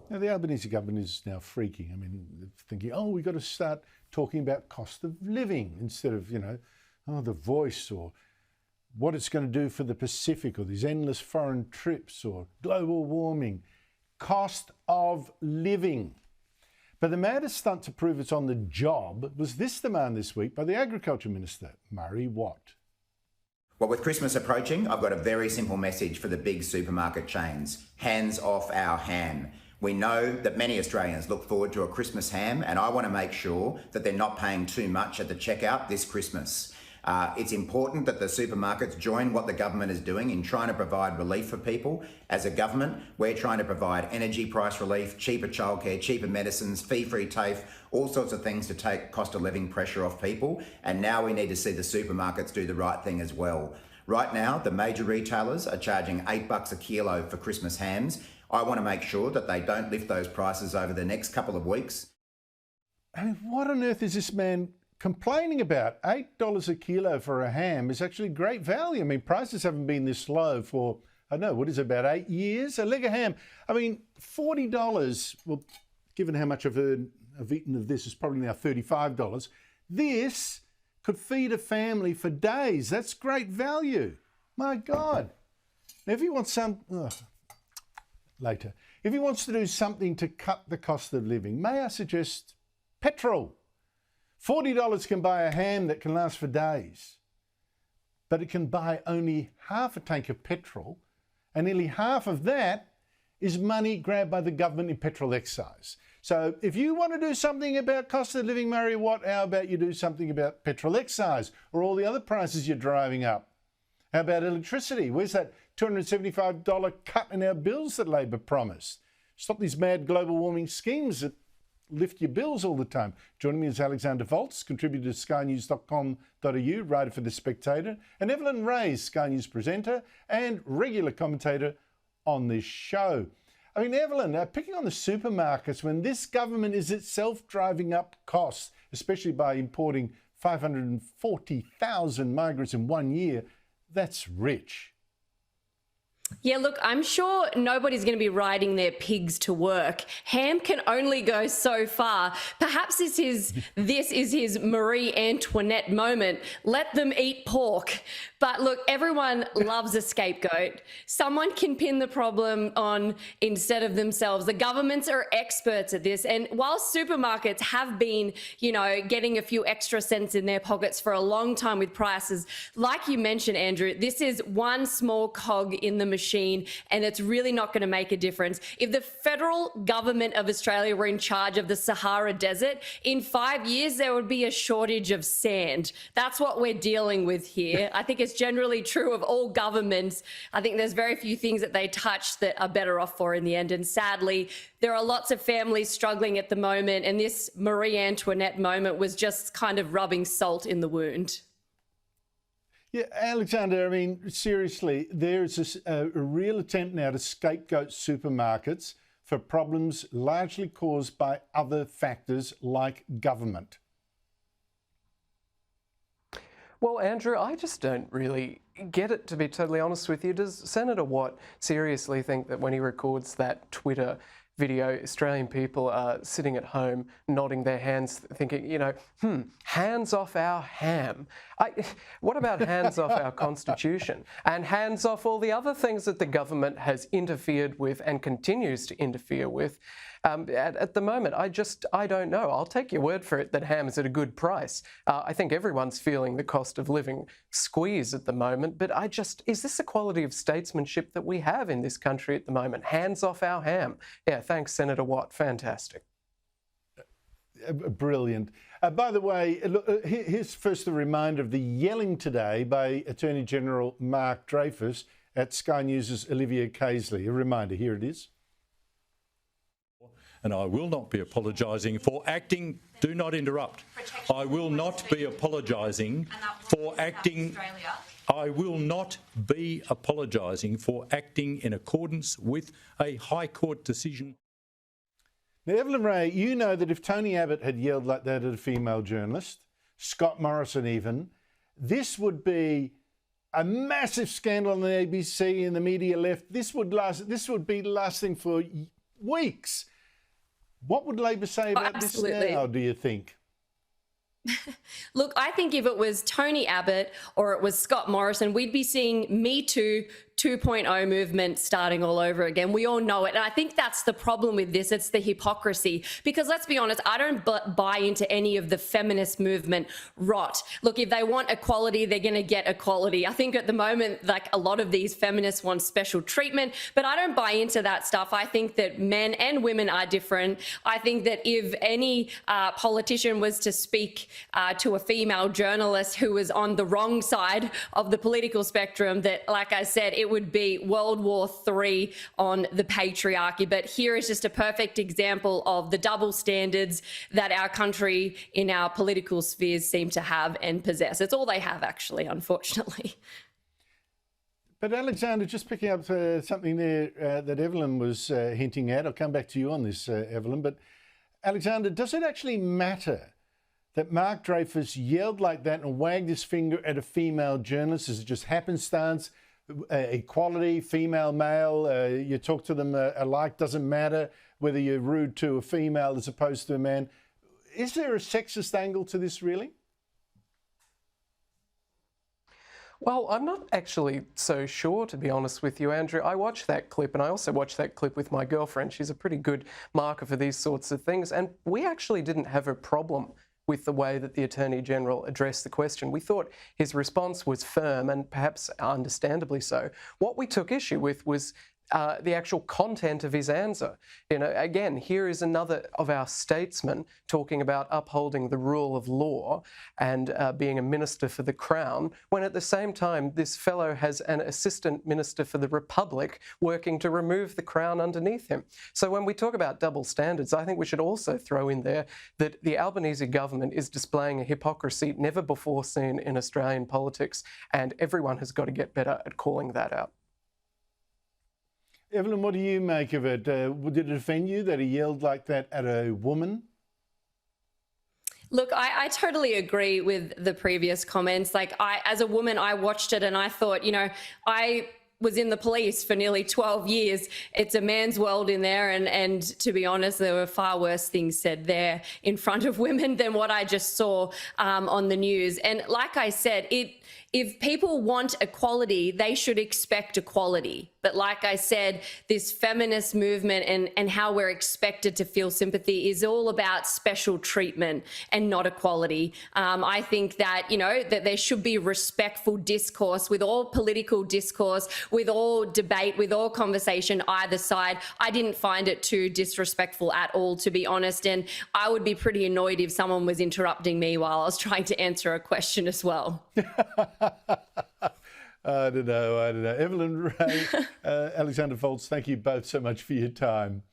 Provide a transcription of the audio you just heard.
Now, the Albanese government is now freaking. I mean, thinking, oh, we've got to start talking about cost of living instead of, the Voice or what it's going to do for the Pacific or these endless foreign trips or global warming. Cost of living. But the maddest stunt to prove it's on the job was this demand this week by the Agriculture Minister, Murray Watt. Well, with Christmas approaching, I've got a very simple message for the big supermarket chains. Hands off our ham. We know that many Australians look forward to a Christmas ham, and I want to make sure that they're not paying too much at the checkout this Christmas. It's important that the supermarkets join what the government is doing in trying to provide relief for people. As a government, we're trying to provide energy price relief, cheaper childcare, cheaper medicines, fee-free TAFE, all sorts of things to take cost of living pressure off people. And now we need to see the supermarkets do the right thing as well. Right now, the major retailers are charging $8 a kilo for Christmas hams. I want to make sure that they don't lift those prices over the next couple of weeks. I mean, what on earth is this man complaining about? $8 a kilo for a ham is actually great value. I mean, prices haven't been this low for, I don't know, what is it, about 8 years? A leg of ham. I mean, $40, well, given how much I've eaten of this, is probably now $35. This could feed a family for days. That's great value. My God. Now, if you want later, if he wants to do something to cut the cost of living, may I suggest petrol? $40 can buy a ham that can last for days, but it can buy only half a tank of petrol, and nearly half of that is money grabbed by the government in petrol excise. So if you want to do something about cost of living, Murray Watt, how about you do something about petrol excise or all the other prices you're driving up? How about electricity? Where's that $275 cut in our bills that Labor promised? Stop these mad global warming schemes that lift your bills all the time. Joining me is Alexander Volts, contributor to skynews.com.au, writer for The Spectator, and Evelyn Reyes, Sky News presenter and regular commentator on this show. I mean, Evelyn, picking on the supermarkets when this government is itself driving up costs, especially by importing 540,000 migrants in 1 year, that's rich. Yeah, look, I'm sure nobody's going to be riding their pigs to work. Ham can only go so far. Perhaps this is his Marie Antoinette moment. Let them eat pork. But look, everyone loves a scapegoat. Someone can pin the problem on instead of themselves. The governments are experts at this. And while supermarkets have been, getting a few extra cents in their pockets for a long time with prices, like you mentioned, Andrew, this is one small cog in the machine, and it's really not going to make a difference. If the federal government of Australia were in charge of the Sahara Desert, in 5 years there would be a shortage of sand. That's what we're dealing with here. I think it's generally true of all governments. I think there's very few things that they touch that are better off for in the end. And sadly, there are lots of families struggling at the moment, and this Marie Antoinette moment was just kind of rubbing salt in the wound. Yeah, Alexander, I mean, seriously, there is a real attempt now to scapegoat supermarkets for problems largely caused by other factors like government. Well, Andrew, I just don't really get it, to be totally honest with you. Does Senator Watt seriously think that when he records that Twitter video, Australian people are sitting at home nodding their hands thinking, hands off our ham? What about hands off our Constitution and hands off all the other things that the government has interfered with and continues to interfere with at the moment? I don't know. I'll take your word for it that ham is at a good price. I think everyone's feeling the cost of living squeeze at the moment, but is this the quality of statesmanship that we have in this country at the moment? Hands off our ham. Yeah, thanks, Senator Watt. Fantastic. Brilliant. By the way, look, here's first a reminder of the yelling today by Attorney General Mark Dreyfus at Sky News' Olivia Caisley. A reminder, here it is. And I will not be apologising for acting. Do not interrupt. I will not be apologising for acting. I will not be apologising for acting in accordance with a High Court decision. Now, Evelyn Ray, you know that if Tony Abbott had yelled like that at a female journalist, Scott Morrison even, this would be a massive scandal on the ABC and the media left. This would be lasting for weeks. What would Labor say about this absolutely. now, do you think? Look, I think if it was Tony Abbott or it was Scott Morrison, we'd be seeing Me Too 2.0 movement starting all over again. We all know it. And I think that's the problem with this. It's the hypocrisy. Because let's be honest, I don't buy into any of the feminist movement rot. Look, if they want equality, they're going to get equality. I think at the moment, like a lot of these feminists want special treatment, but I don't buy into that stuff. I think that men and women are different. I think that if any politician was to speak to a female journalist who was on the wrong side of the political spectrum, that, like I said, it would be World War III on the patriarchy. But here is just a perfect example of the double standards that our country in our political spheres seem to have and possess. It's all they have, actually, unfortunately. But Alexander, just picking up something there that Evelyn was hinting at, I'll come back to you on this, Evelyn, but Alexander, does it actually matter that Mark Dreyfus yelled like that and wagged his finger at a female journalist? Is it just happenstance? Equality, female, male, you talk to them alike, doesn't matter whether you're rude to a female as opposed to a man. Is there a sexist angle to this, really? Well, I'm not actually so sure, to be honest with you, Andrew. I watched that clip, and I also watched that clip with my girlfriend. She's a pretty good marker for these sorts of things, and we actually didn't have a problem with the way that the Attorney-General addressed the question. We thought his response was firm, and perhaps understandably so. What we took issue with was the actual content of his answer. You know, again, here is another of our statesmen talking about upholding the rule of law and being a minister for the Crown, when at the same time this fellow has an assistant minister for the Republic working to remove the Crown underneath him. So when we talk about double standards, I think we should also throw in there that the Albanese government is displaying a hypocrisy never before seen in Australian politics, and everyone has got to get better at calling that out. Evelyn, what do you make of it? Did it offend you that he yelled like that at a woman? Look, I totally agree with the previous comments. Like, as a woman, I watched it and I thought, you know, I was in the police for nearly 12 years. It's a man's world in there. And to be honest, there were far worse things said there in front of women than what I just saw on the news. And like I said, if people want equality, they should expect equality. But like I said, this feminist movement and how we're expected to feel sympathy is all about special treatment and not equality. I think that, you know, that there should be respectful discourse with all political discourse, with all debate, with all conversation either side. I didn't find it too disrespectful at all, to be honest. And I would be pretty annoyed if someone was interrupting me while I was trying to answer a question as well. I don't know. Evelyn Rae, Alexander Foltz, thank you both so much for your time.